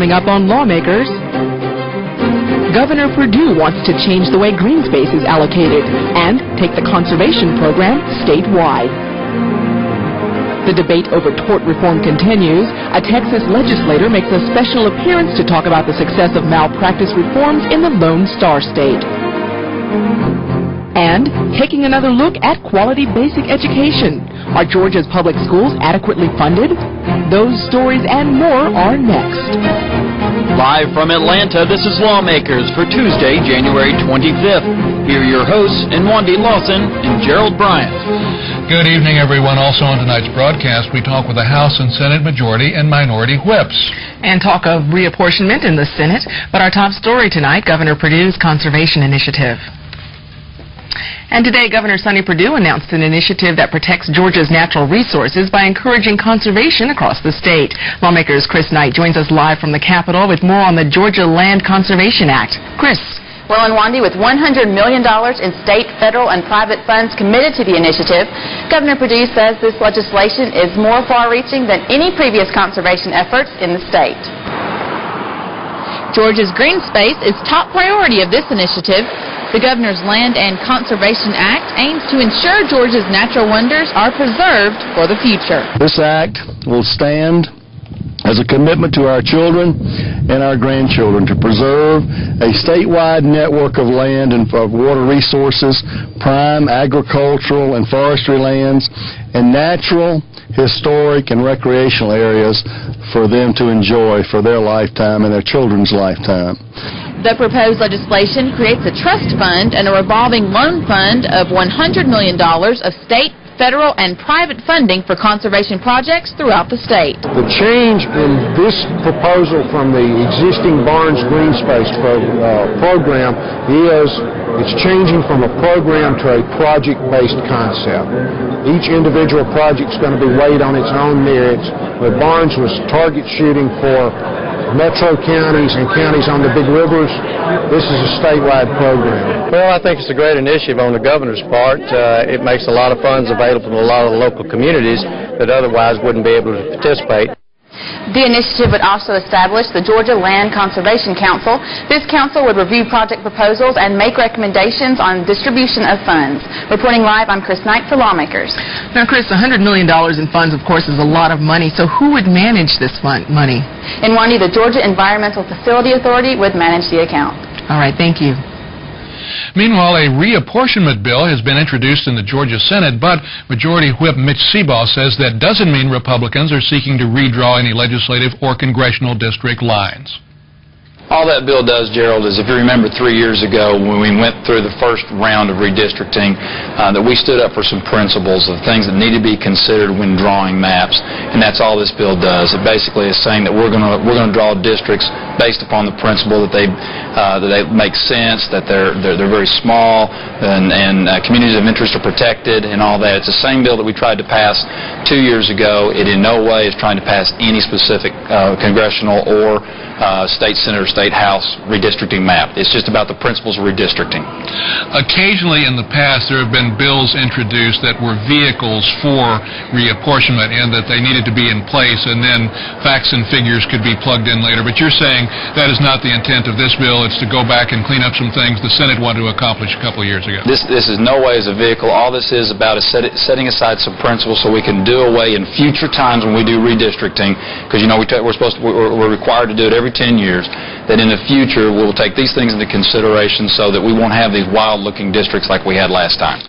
coming up on Lawmakers. Governor Perdue wants to change the way green space is allocated and take the conservation program statewide. The debate over tort reform continues. A Texas legislator makes a special appearance to talk about the success of malpractice reforms in the Lone Star State. And taking another look at quality basic education. Are Georgia's public schools adequately funded? Those stories and more are next. Live from Atlanta, this is Lawmakers for Tuesday, January 25th. Here are your hosts, Nwandi Lawson and Gerald Bryant. Good evening, everyone. Also on tonight's broadcast, we talk with the House and Senate majority and minority whips. And talk of reapportionment in the Senate. But our top story tonight, Governor Perdue's conservation initiative. And today, Governor Sonny Perdue announced an initiative that protects Georgia's natural resources by encouraging conservation across the state. Lawmakers' Chris Knight joins us live from the Capitol with more on the Georgia Land Conservation Act. Chris. Well, Nwandi, with $100 million in state, federal, and private funds committed to the initiative, Governor Perdue says this legislation is more far-reaching than any previous conservation efforts in the state. Georgia's green space is top priority of this initiative. The Governor's Land and Conservation Act aims to ensure Georgia's natural wonders are preserved for the future. This act will stand as a commitment to our children and our grandchildren to preserve a statewide network of land and of water resources, prime agricultural and forestry lands, and natural, historic, and recreational areas for them to enjoy for their lifetime and their children's lifetime. The proposed legislation creates a trust fund and a revolving loan fund of $100 million of state, federal, and private funding for conservation projects throughout the state. The change in this proposal from the existing Barnes Green Space program is it's changing from a program to a project-based concept. Each individual project is going to be weighed on its own merits, but Barnes was target shooting for metro counties and counties on the big rivers. This is a statewide program. Well, I think it's a great initiative on the governor's part. It makes a lot of funds available to a lot of the local communities that otherwise wouldn't be able to participate. The initiative would also establish the Georgia Land Conservation Council. This council would review project proposals and make recommendations on distribution of funds. Reporting live, I'm Chris Knight for Lawmakers. Now, Chris, $100 million in funds, of course, is a lot of money. So who would manage this money? In Nwandi, the Georgia Environmental Facility Authority would manage the account. All right, thank you. Meanwhile, a reapportionment bill has been introduced in the Georgia Senate, but Majority Whip Mitch Seabaugh says that doesn't mean Republicans are seeking to redraw any legislative or congressional district lines. All that bill does, Gerald, is if you remember 3 years ago when we went through the first round of redistricting, that we stood up for some principles of things that need to be considered when drawing maps, and that's all this bill does. It basically is saying that we're going to draw districts based upon the principle that they make sense, that they're very small, and communities of interest are protected, and all that. It's the same bill that we tried to pass 2 years ago. It in no way is trying to pass any specific congressional or state senator, state house redistricting map. It's just about the principles of redistricting. Occasionally in the past there have been bills introduced that were vehicles for reapportionment and that they needed to be in place and then facts and figures could be plugged in later. But you're saying that is not the intent of this bill. It's to go back and clean up some things the Senate wanted to accomplish a couple of years ago. This is no way as a vehicle. All this is about is setting aside some principles so we can do away in future times when we do redistricting, because you know we're required to do it every 10 years, that in the future we'll take these things into consideration so that we won't have these wild-looking districts like we had last time.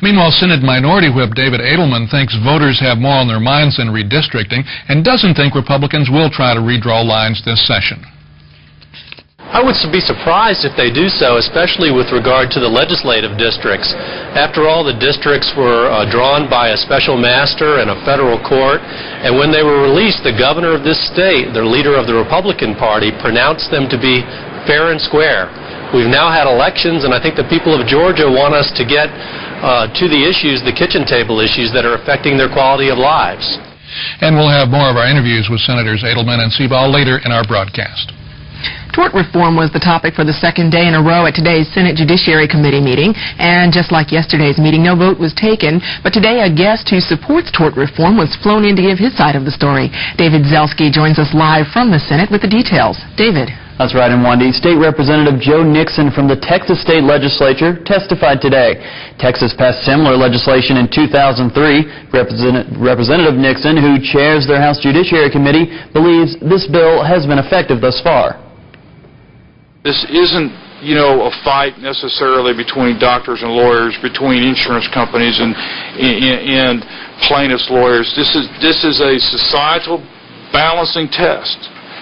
Meanwhile, Senate Minority Whip David Edelman thinks voters have more on their minds than redistricting and doesn't think Republicans will try to redraw lines this session. I would be surprised if they do so, especially with regard to the legislative districts. After all, the districts were drawn by a special master and a federal court, and when they were released, the governor of this state, the leader of the Republican Party, pronounced them to be fair and square. We've now had elections, and I think the people of Georgia want us to get to the issues, the kitchen table issues that are affecting their quality of lives. And we'll have more of our interviews with Senators Edelman and Seabaugh later in our broadcast. Tort reform was the topic for the second day in a row at today's Senate Judiciary Committee meeting, and just like yesterday's meeting, no vote was taken. But today, a guest who supports tort reform was flown in to give his side of the story. David Zelski joins us live from the Senate with the details. David. That's right, and Wendy. State Representative Joe Nixon from the Texas State Legislature testified today. Texas passed similar legislation in 2003. Representative Nixon, who chairs their House Judiciary Committee, believes this bill has been effective thus far. This isn't, a fight necessarily between doctors and lawyers, between insurance companies and plaintiffs' lawyers. This is a societal balancing test.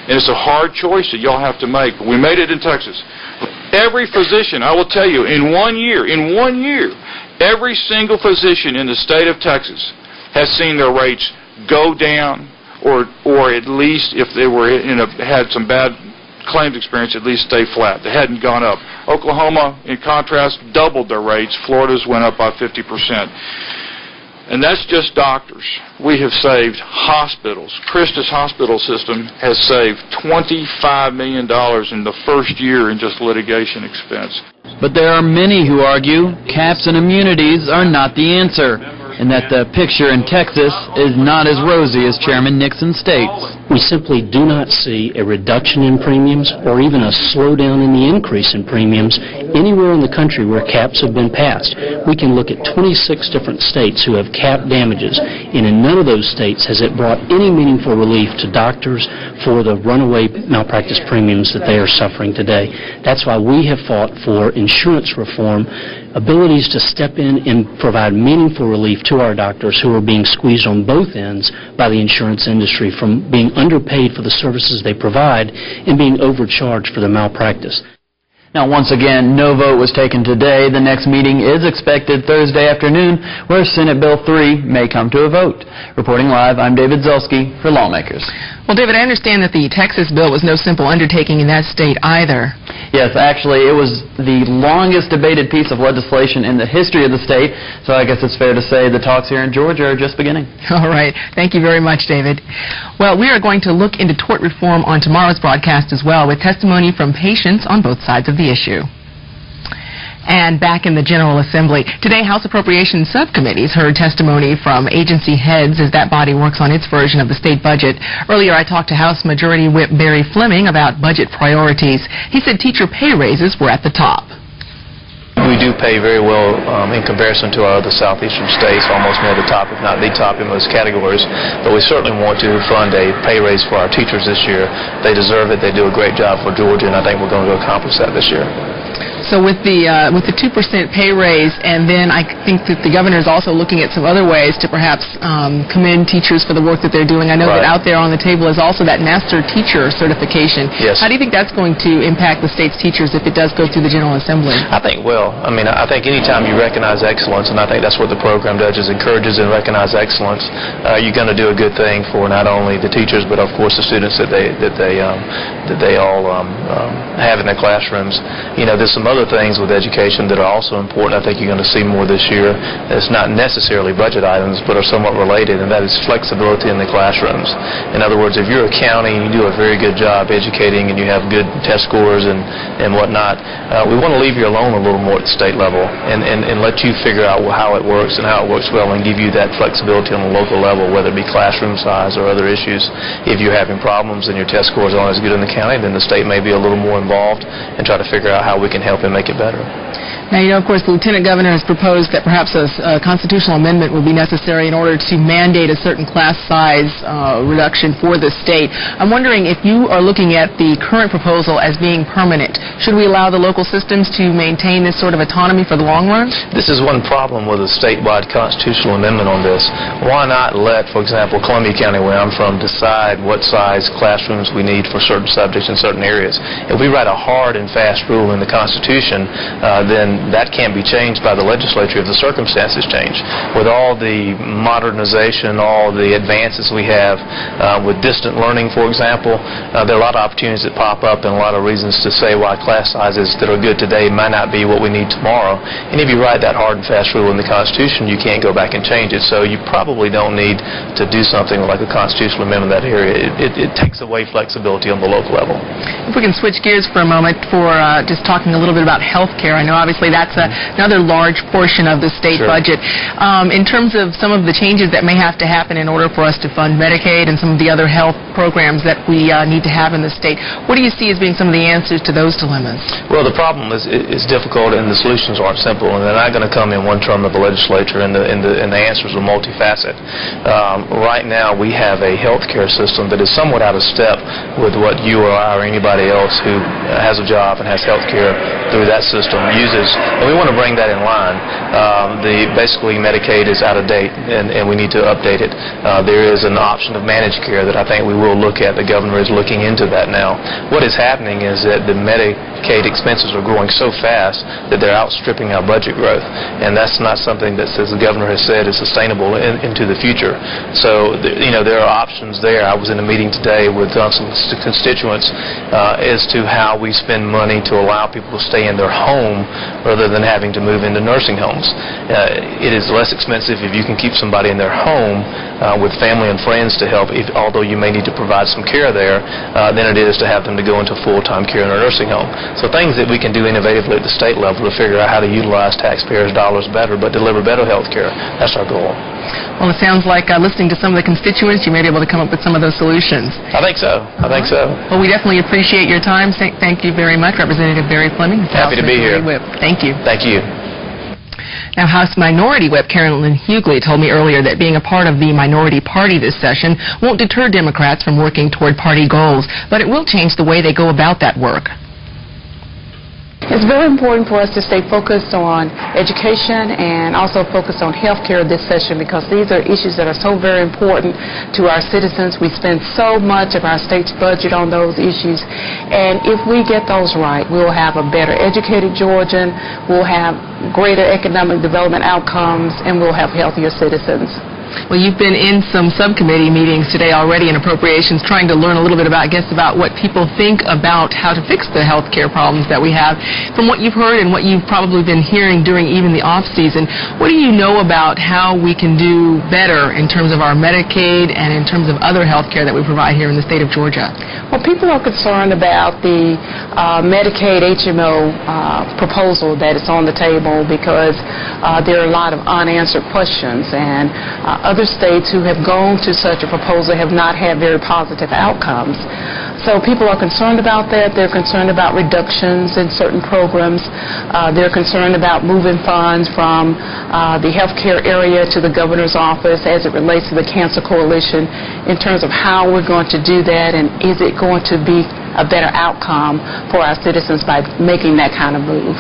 And it's a hard choice that y'all have to make. But we made it in Texas. Every physician, I will tell you, in one year, every single physician in the state of Texas has seen their rates go down, or at least if they were had some bad claims experience, at least stay flat. They hadn't gone up. Oklahoma, in contrast, doubled their rates. Florida's went up by 50%. And that's just doctors. We have saved hospitals. Christus Hospital System has saved $25 million in the first year in just litigation expense. But there are many who argue caps and immunities are not the answer, and that the picture in Texas is not as rosy as Chairman Nixon states. We simply do not see a reduction in premiums or even a slowdown in the increase in premiums anywhere in the country where caps have been passed. We can look at 26 different states who have cap damages, and in none of those states has it brought any meaningful relief to doctors for the runaway malpractice premiums that they are suffering today. That's why we have fought for insurance reform, abilities to step in and provide meaningful relief to our doctors who are being squeezed on both ends by the insurance industry from being underpaid for the services they provide and being overcharged for their malpractice. Now, once again, no vote was taken today. The next meeting is expected Thursday afternoon, where Senate Bill 3 may come to a vote. Reporting live, I'm David Zelski for Lawmakers. Well, David, I understand that the Texas bill was no simple undertaking in that state either. Yes, actually, it was the longest debated piece of legislation in the history of the state, so I guess it's fair to say the talks here in Georgia are just beginning. All right. Thank you very much, David. Well, we are going to look into tort reform on tomorrow's broadcast as well, with testimony from patients on both sides of the issue. And back in the General Assembly, today House Appropriations Subcommittees heard testimony from agency heads as that body works on its version of the state budget. Earlier I talked to House Majority Whip Barry Fleming about budget priorities. He said teacher pay raises were at the top. We do pay very well in comparison to our other southeastern states, almost near the top, if not the top in most categories. But we certainly want to fund a pay raise for our teachers this year. They deserve it. They do a great job for Georgia, and I think we're going to accomplish that this year. So with the 2% pay raise, and then I think that the governor is also looking at some other ways to perhaps commend teachers for the work that they're doing. I know that out there on the table is also that master teacher certification. Yes. How do you think that's going to impact the state's teachers if it does go through the General Assembly? I think, I think any time you recognize excellence, and I think that's what the program does, is encourages and recognizes excellence, you're going to do a good thing for not only the teachers, but of course the students that they all have in their classrooms. There's some other things with education that are also important. I think you're going to see more this year. It's not necessarily budget items, but are somewhat related, and that is flexibility in the classrooms. In other words, if you're a county and you do a very good job educating and you have good test scores and whatnot, we want to leave you alone a little more at the state level and let you figure out how it works and how it works well, and give you that flexibility on the local level, whether it be classroom size or other issues. If you're having problems and your test scores aren't as good in the county, then the state may be a little more involved and try to figure out how we can help and make it better. Now, of course, the Lieutenant Governor has proposed that perhaps a constitutional amendment would be necessary in order to mandate a certain class size reduction for the state. I'm wondering if you are looking at the current proposal as being permanent. Should we allow the local systems to maintain this sort of autonomy for the long run? This is one problem with a statewide constitutional amendment on this. Why not let, for example, Columbia County, where I'm from, decide what size classrooms we need for certain subjects in certain areas? If we write a hard and fast rule in the Constitution, then that can't be changed by the legislature if the circumstances change. With all the modernization, all the advances we have with distant learning, for example, there are a lot of opportunities that pop up and a lot of reasons to say why class sizes that are good today might not be what we need tomorrow. And if you write that hard and fast rule in the Constitution, you can't go back and change it. So you probably don't need to do something like a constitutional amendment in that area. It takes away flexibility on the local level. If we can switch gears for a moment for just talking a little bit about health care. I know obviously that's another large portion of the state budget. In terms of some of the changes that may have to happen in order for us to fund Medicaid and some of the other health programs that we need to have in the state, what do you see as being some of the answers to those dilemmas? Well, the problem is difficult and the solutions aren't simple, and they're not going to come in one term of the legislature, and the answers are multifaceted. Right now, we have a health care system that is somewhat out of step with what you or I or anybody else who has a job and has health care through that system uses, and we want to bring that in line. Basically, Medicaid is out of date, and we need to update it. There is an option of managed care that I think we will look at. The governor is looking into that now. What is happening is that the Medicaid expenses are growing so fast that they're outstripping our budget growth, and that's not something that, as the governor has said, is sustainable into the future. So, there are options there. I was in a meeting today with some constituents as to how we spend money to allow people to stay in their home rather than having to move into nursing homes. It is less expensive if you can keep somebody in their home with family and friends to help, although you may need to provide some care there, than it is to have them to go into full-time care in a nursing home. So things that we can do innovatively at the state level to figure out how to utilize taxpayers' dollars better but deliver better health care. That's our goal. Well, it sounds like listening to some of the constituents, you may be able to come up with some of those solutions. I think so. Well, we definitely appreciate your time. Thank you very much, Representative Barry Fleming. Happy to be here. Whip. Thank you. Thank you. Now, House Minority Whip Carolyn Hughley told me earlier that being a part of the minority party this session won't deter Democrats from working toward party goals, but it will change the way they go about that work. It's very important for us to stay focused on education and also focus on health care this session, because these are issues that are so very important to our citizens. We spend so much of our state's budget on those issues, and if we get those right, we'll have a better educated Georgian, we'll have greater economic development outcomes, and we'll have healthier citizens. Well, you've been in some subcommittee meetings today already in appropriations, trying to learn a little bit about what people think about how to fix the health care problems that we have. From what you've heard and what you've probably been hearing during even the off-season, what do you know about how we can do better in terms of our Medicaid and in terms of other health care that we provide here in the state of Georgia? Well, people are concerned about the Medicaid HMO proposal that is on the table, because there are a lot of unanswered questions, and other states who have gone to such a proposal have not had very positive outcomes. So people are concerned about that. They're concerned about reductions in certain programs. They're concerned about moving funds from the health care area to the governor's office as it relates to the Cancer Coalition, in terms of how we're going to do that, and is it going to be a better outcome for our citizens by making that kind of move.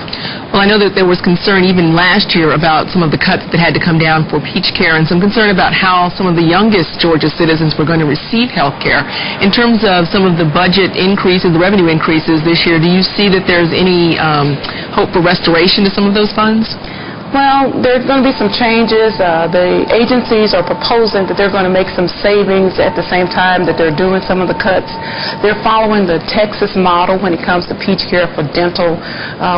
Well, I know that there was concern even last year about some of the cuts that had to come down for peach care, and some concern about how some of the youngest Georgia citizens were going to receive health care. In terms of some of the budget increases, the revenue increases this year, do you see that there's any hope for restoration to some of those funds? Well, there's going to be some changes. The agencies are proposing that they're going to make some savings at the same time that they're doing some of the cuts. They're following the Texas model when it comes to peach care for dental,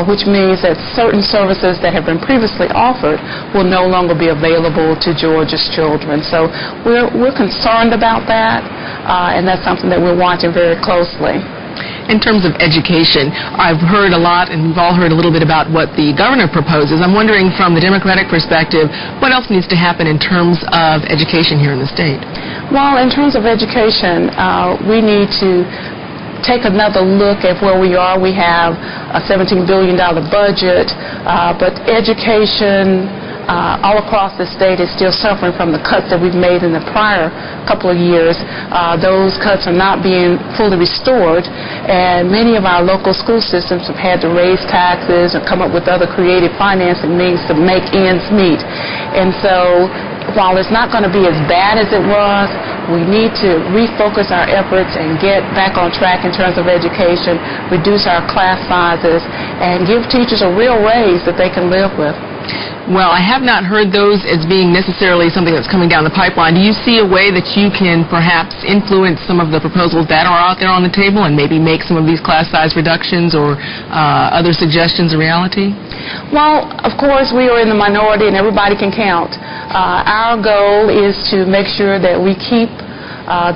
which means that certain services that have been previously offered will no longer be available to Georgia's children. So we're concerned about that, and that's something that we're watching very closely. In terms of education, I've heard a lot, and we've all heard a little bit about what the governor proposes. I'm wondering, from the Democratic perspective, what else needs to happen in terms of education here in the state? Well, in terms of education, we need to take another look at where we are. We have a $17 billion budget, but education all across the state is still suffering from the cuts that we've made in the prior couple of years. Those cuts are not being fully restored, and many of our local school systems have had to raise taxes or come up with other creative financing means to make ends meet. And so, while it's not going to be as bad as it was, we need to refocus our efforts and get back on track in terms of education, reduce our class sizes, and give teachers a real raise that they can live with. Well, I have not heard those as being necessarily something that's coming down the pipeline. Do you see a way that you can perhaps influence some of the proposals that are out there on the table and maybe make some of these class size reductions or other suggestions a reality? Well, of course, we are in the minority and everybody can count. Our goal is to make sure that we keep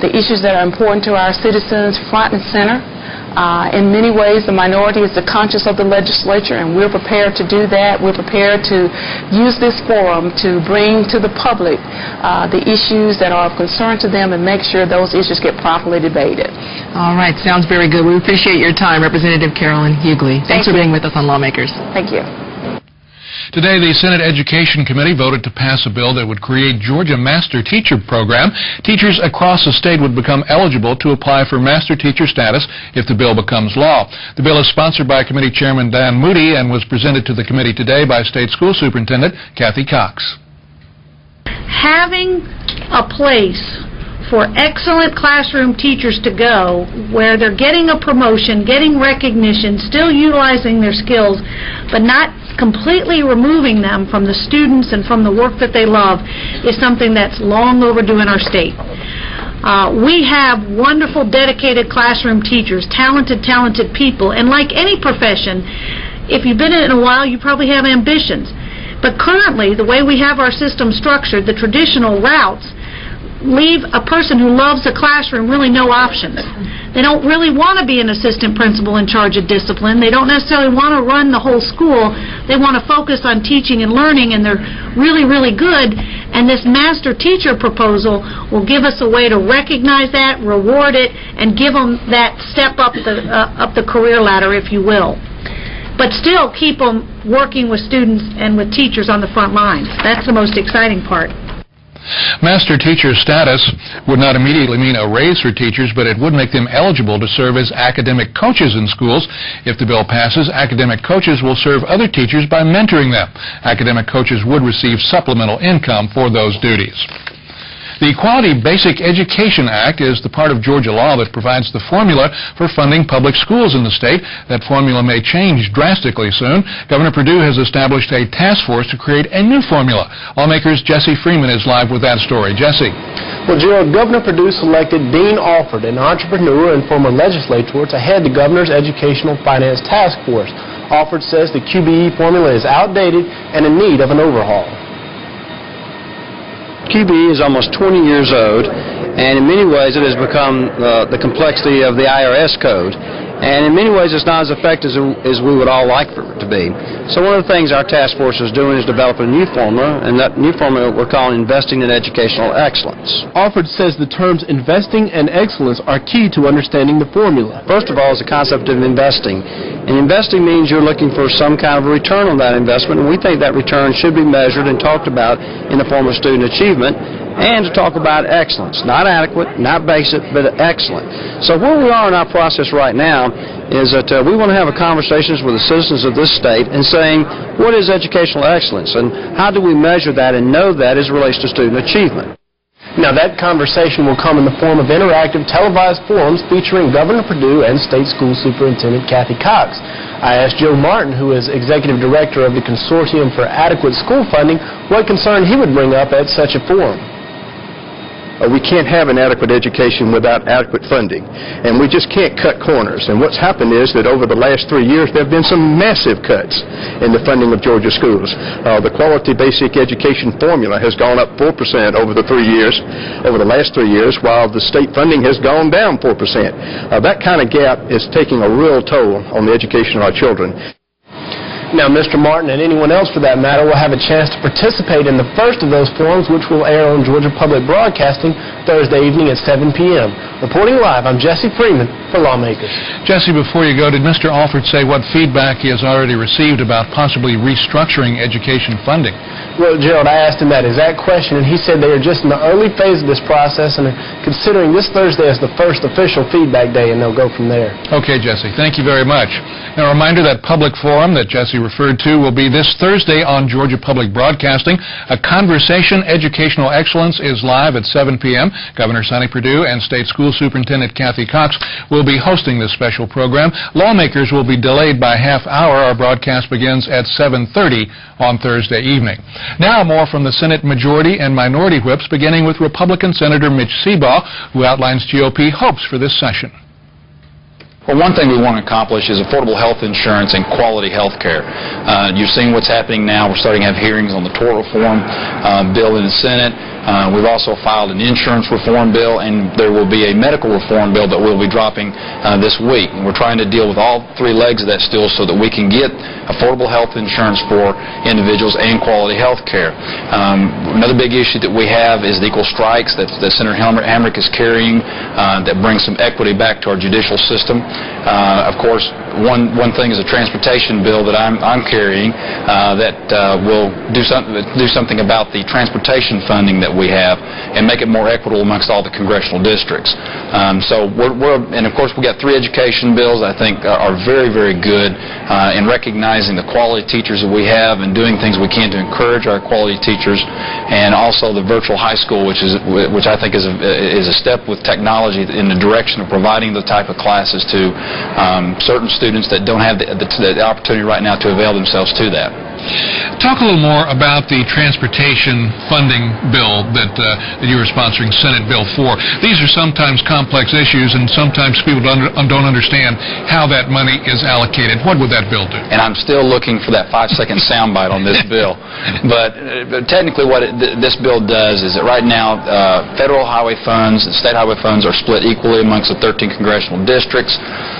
the issues that are important to our citizens front and center. In many ways, the minority is the conscience of the legislature, and we're prepared to do that. We're prepared to use this forum to bring to the public the issues that are of concern to them and make sure those issues get properly debated. All right. Sounds very good. We appreciate your time, Representative Carolyn Hughley. Thanks for being with us on Lawmakers. Thank you. Today, the Senate Education Committee voted to pass a bill that would create Georgia Master Teacher Program. Teachers across the state would become eligible to apply for Master Teacher status if the bill becomes law. The bill is sponsored by Committee Chairman Dan Moody and was presented to the committee today by State School Superintendent Kathy Cox. Having a place for excellent classroom teachers to go where they're getting a promotion, getting recognition, still utilizing their skills, but not completely removing them from the students and from the work that they love is something that's long overdue in our state. We have wonderful, dedicated classroom teachers, talented people, and like any profession, if you've been in it a while, you probably have ambitions. But currently, the way we have our system structured, the traditional routes, leave a person who loves the classroom really no options. They don't really want to be an assistant principal in charge of discipline. They don't necessarily want to run the whole school. They want to focus on teaching and learning, and they're really, really good. And this master teacher proposal will give us a way to recognize that, reward it, and give them that step up the career ladder, if you will. But still keep them working with students and with teachers on the front lines. That's the most exciting part. Master teacher status would not immediately mean a raise for teachers, but it would make them eligible to serve as academic coaches in schools. If the bill passes, academic coaches will serve other teachers by mentoring them. Academic coaches would receive supplemental income for those duties. The Quality Basic Education Act is the part of Georgia law that provides the formula for funding public schools in the state. That formula may change drastically soon. Governor Perdue has established a task force to create a new formula. Lawmakers' Jesse Freeman is live with that story. Jesse. Well, Gerald, Governor Perdue selected Dean Alford, an entrepreneur and former legislator, to head the governor's Educational Finance Task Force. Alford says the QBE formula is outdated and in need of an overhaul. QBE is almost 20 years old, and in many ways it has become the complexity of the IRS code. And in many ways it's not as effective as we would all like for it to be. So one of the things our task force is doing is develop a new formula, and that new formula we're calling Investing in Educational Excellence. Alford says the terms investing and excellence are key to understanding the formula. First of all is the concept of investing. And investing means you're looking for some kind of a return on that investment, and we think that return should be measured and talked about in the form of student achievement, and to talk about excellence. Not adequate, not basic, but excellent. So where we are in our process right now is that we want to have conversations with the citizens of this state and saying, what is educational excellence, and how do we measure that and know that as it relates to student achievement? Now, that conversation will come in the form of interactive televised forums featuring Governor Perdue and State School Superintendent Kathy Cox. I asked Joe Martin, who is Executive Director of the Consortium for Adequate School Funding, what concern he would bring up at such a forum. We can't have an adequate education without adequate funding, and we just can't cut corners. And what's happened is that over the last 3 years there have been some massive cuts in the funding of Georgia schools. The Quality Basic Education formula has gone up 4% over the last 3 years, while the state funding has gone down 4%. That kind of gap is taking a real toll on the education of our children. Now, Mr. Martin and anyone else for that matter will have a chance to participate in the first of those forums, which will air on Georgia Public Broadcasting Thursday evening at 7 p.m. Reporting live, I'm Jesse Freeman for Lawmakers. Jesse, before you go, did Mr. Alford say what feedback he has already received about possibly restructuring education funding? Well, Gerald, I asked him that exact question, and he said they are just in the early phase of this process and are considering this Thursday as the first official feedback day, and they'll go from there. Okay, Jesse. Thank you very much. Now, a reminder that public forum that Jesse Zelski referred to, will be this Thursday on Georgia Public Broadcasting. A Conversation Educational Excellence is live at 7 p.m. Governor Sonny Perdue and State School Superintendent Kathy Cox will be hosting this special program. Lawmakers will be delayed by half hour. Our broadcast begins at 7:30 on Thursday evening. Now more from the Senate Majority and Minority Whips, beginning with Republican Senator Mitch Seabaugh, who outlines GOP hopes for this session. Well, one thing we want to accomplish is affordable health insurance and quality health care. You've seen what's happening now. We're starting to have hearings on the tort reform bill in the Senate. We've also filed an insurance reform bill, and there will be a medical reform bill that we'll be dropping this week. And we're trying to deal with all three legs of that stool so that we can get affordable health insurance for individuals and quality health care. Another big issue that we have is the equal strikes that Senator Hamrick is carrying that brings some equity back to our judicial system. Of course, one thing is a transportation bill that I'm carrying that will do something about the transportation funding that we have and make it more equitable amongst all the congressional districts. And of course we got three education bills I think are very, very good in recognizing the quality teachers that we have and doing things we can to encourage our quality teachers, and also the virtual high school, which I think is a step with technology in the direction of providing the type of classes to certain students that don't have the opportunity right now to avail themselves to that. Talk a little more about the transportation funding bill that you were sponsoring, Senate Bill 4. These are sometimes complex issues, and sometimes people don't understand how that money is allocated. What would that bill do? And I'm still looking for that 5-second soundbite on this bill. But technically what this bill does is that right now federal highway funds and state highway funds are split equally amongst the 13 congressional districts.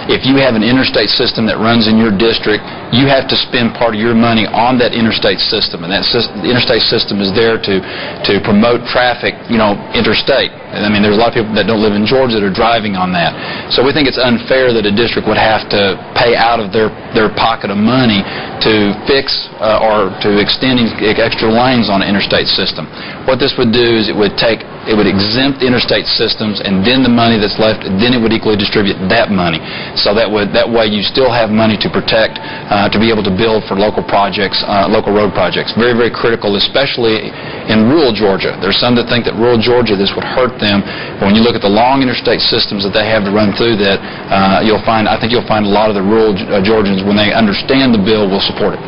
If you have an interstate system that runs in your district, you have to spend part of your money on that interstate system, and the interstate system is there to promote traffic, interstate. I mean, there's a lot of people that don't live in Georgia that are driving on that. So we think it's unfair that a district would have to pay out of their pocket of money to fix or to extend extra lanes on an interstate system. What this would do is it would exempt the interstate systems, and then the money that's left, then it would equally distribute that money. So that way you still have money to protect, to be able to build for local projects, local road projects. Very, very critical, especially in rural Georgia. There's some that think that rural Georgia, this would hurt them. But when you look at the long interstate systems that they have to run through that, I think you'll find a lot of the rural Georgians, when they understand the bill, will support it.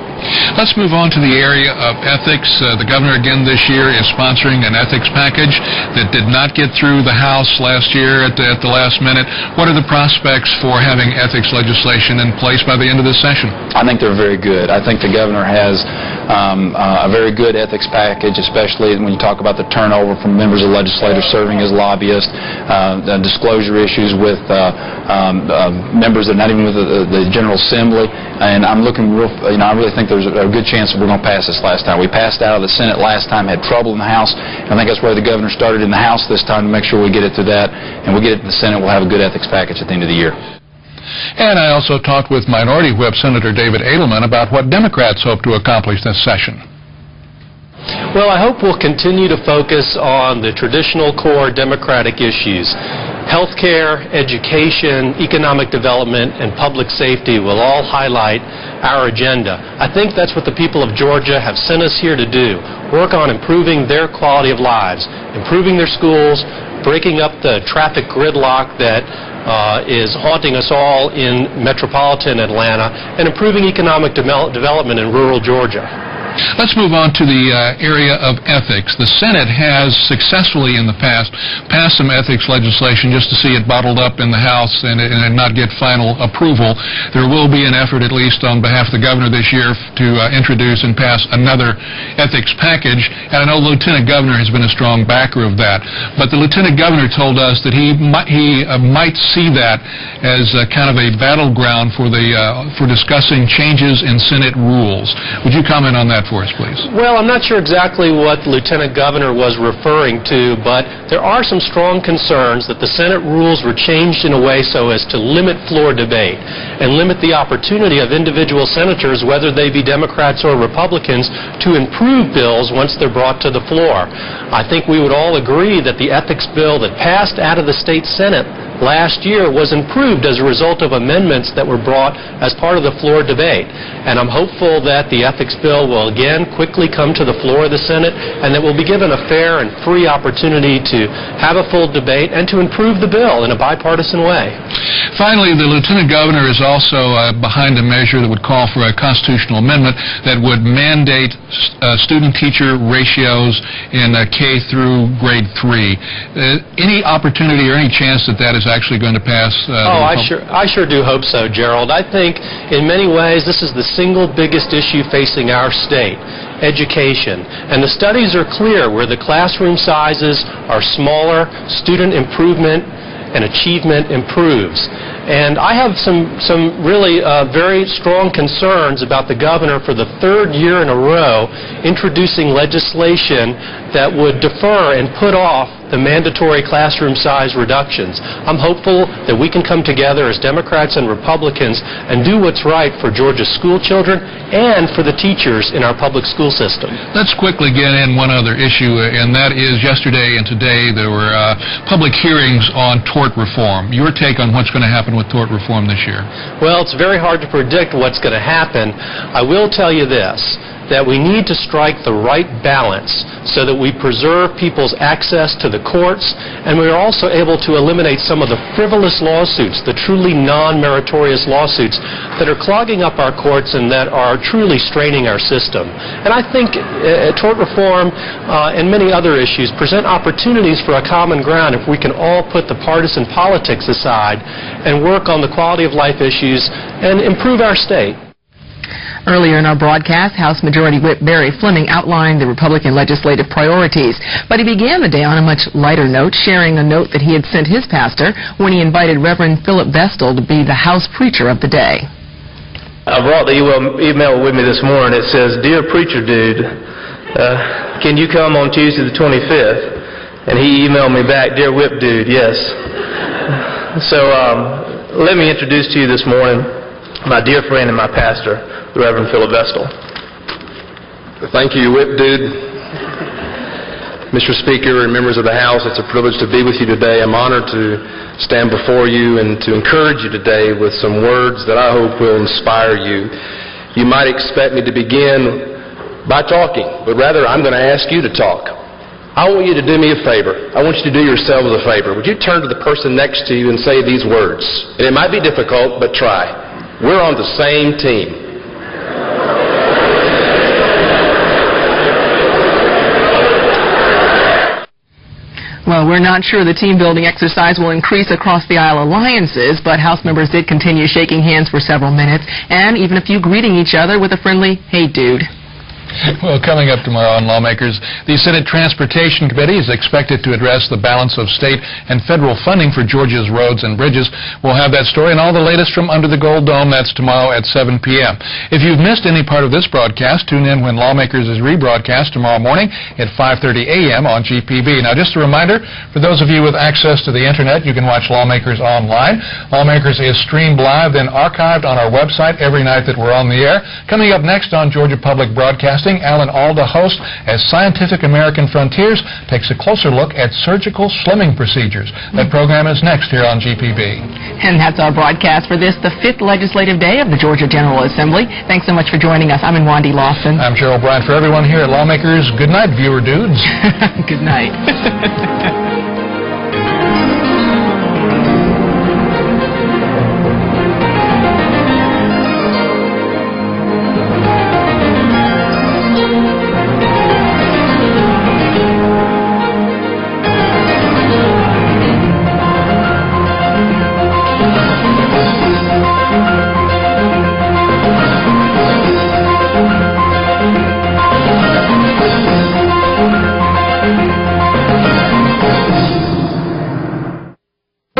Let's move on to the area of ethics. The governor again this year is sponsoring an ethics package that did not get through the House last year at the last minute. What are the prospects for having ethics legislation in place by the end of this session? I think they're very good. I think the governor has a very good ethics package, especially when you talk about the turnover from members of legislators serving as lobbyists, the disclosure issues with members that are not even with the General Assembly. And I'm looking I really think there's a good chance that we're going to pass this last time. We passed out of the Senate last time, had trouble in the House. I think that's where the governor started in the House this time to make sure we get it through that, and we get it to the Senate. We'll have a good ethics package at the end of the year. And I also talked with Minority Whip Senator David Edelman about what Democrats hope to accomplish this session. Well, I hope we'll continue to focus on the traditional core Democratic issues. Healthcare, education, economic development, and public safety will all highlight our agenda. I think that's what the people of Georgia have sent us here to do. Work on improving their quality of lives, improving their schools, breaking up the traffic gridlock that is haunting us all in metropolitan Atlanta, and improving economic development in rural Georgia. Let's move on to the area of ethics. The Senate has successfully in the past passed some ethics legislation just to see it bottled up in the House and not get final approval. There will be an effort, at least on behalf of the governor this year, to introduce and pass another ethics package. And I know the Lieutenant Governor has been a strong backer of that. But the Lieutenant Governor told us that he might see that as kind of a battleground for discussing changes in Senate rules. Would you comment on that, for us, please. Well, I'm not sure exactly what the Lieutenant Governor was referring to, but there are some strong concerns that the Senate rules were changed in a way so as to limit floor debate and limit the opportunity of individual senators, whether they be Democrats or Republicans, to improve bills once they're brought to the floor. I think we would all agree that the ethics bill that passed out of the state Senate last year was improved as a result of amendments that were brought as part of the floor debate. And I'm hopeful that the ethics bill will again quickly come to the floor of the Senate and that we'll be given a fair and free opportunity to have a full debate and to improve the bill in a bipartisan way. Finally, the Lieutenant Governor is also behind a measure that would call for a constitutional amendment that would mandate student-teacher ratios in K through grade 3. Any opportunity or any chance that that is actually going to pass? I sure do hope so, Gerald. I think in many ways this is the single biggest issue facing our state, education. And the studies are clear. Where the classroom sizes are smaller, student improvement and achievement improves. And I have some really very strong concerns about the governor for the third year in a row introducing legislation that would defer and put off the mandatory classroom size reductions. I'm hopeful that we can come together as Democrats and Republicans and do what's right for Georgia's school children and for the teachers in our public school system. Let's quickly get in one other issue, and that is yesterday and today there were public hearings on tort reform. Your take on what's going to happen with tort reform this year? Well, it's very hard to predict what's going to happen. I will tell you this, that we need to strike the right balance so that we preserve people's access to the courts, and we are also able to eliminate some of the frivolous lawsuits, the truly non-meritorious lawsuits that are clogging up our courts and that are truly straining our system. And I think tort reform and many other issues present opportunities for a common ground if we can all put the partisan politics aside and work on the quality of life issues and improve our state. Earlier in our broadcast, House Majority Whip Barry Fleming outlined the Republican legislative priorities, but he began the day on a much lighter note, sharing a note that he had sent his pastor when he invited Reverend Philip Vestal to be the House preacher of the day. I brought the email with me this morning. It says, "Dear preacher dude, can you come on Tuesday the 25th? And he emailed me back, "Dear whip dude, yes." So let me introduce to you this morning my dear friend and my pastor, the Reverend Philip Vestal. Thank you, Whip Dude. Mr. Speaker and members of the House, it's a privilege to be with you today. I'm honored to stand before you and to encourage you today with some words that I hope will inspire you. You might expect me to begin by talking, but rather I'm going to ask you to talk. I want you to do me a favor. I want you to do yourselves a favor. Would you turn to the person next to you and say these words? And it might be difficult, but try. We're on the same team. Well, we're not sure the team-building exercise will increase across-the-aisle alliances, but House members did continue shaking hands for several minutes, and even a few greeting each other with a friendly, "Hey, dude." Well, coming up tomorrow on Lawmakers, the Senate Transportation Committee is expected to address the balance of state and federal funding for Georgia's roads and bridges. We'll have that story and all the latest from Under the Gold Dome. That's tomorrow at 7 p.m. If you've missed any part of this broadcast, tune in when Lawmakers is rebroadcast tomorrow morning at 5:30 a.m. on GPB. Now, just a reminder, for those of you with access to the Internet, you can watch Lawmakers online. Lawmakers is streamed live, then archived on our website every night that we're on the air. Coming up next on Georgia Public Broadcasting, Alan Alda hosts as Scientific American Frontiers takes a closer look at surgical slimming procedures. That program is next here on GPB. And that's our broadcast for this, the 5th legislative day of the Georgia General Assembly. Thanks so much for joining us. I'm Wandy Lawson. I'm Gerald Bryant. For everyone here at Lawmakers, good night, viewer dudes. Good night.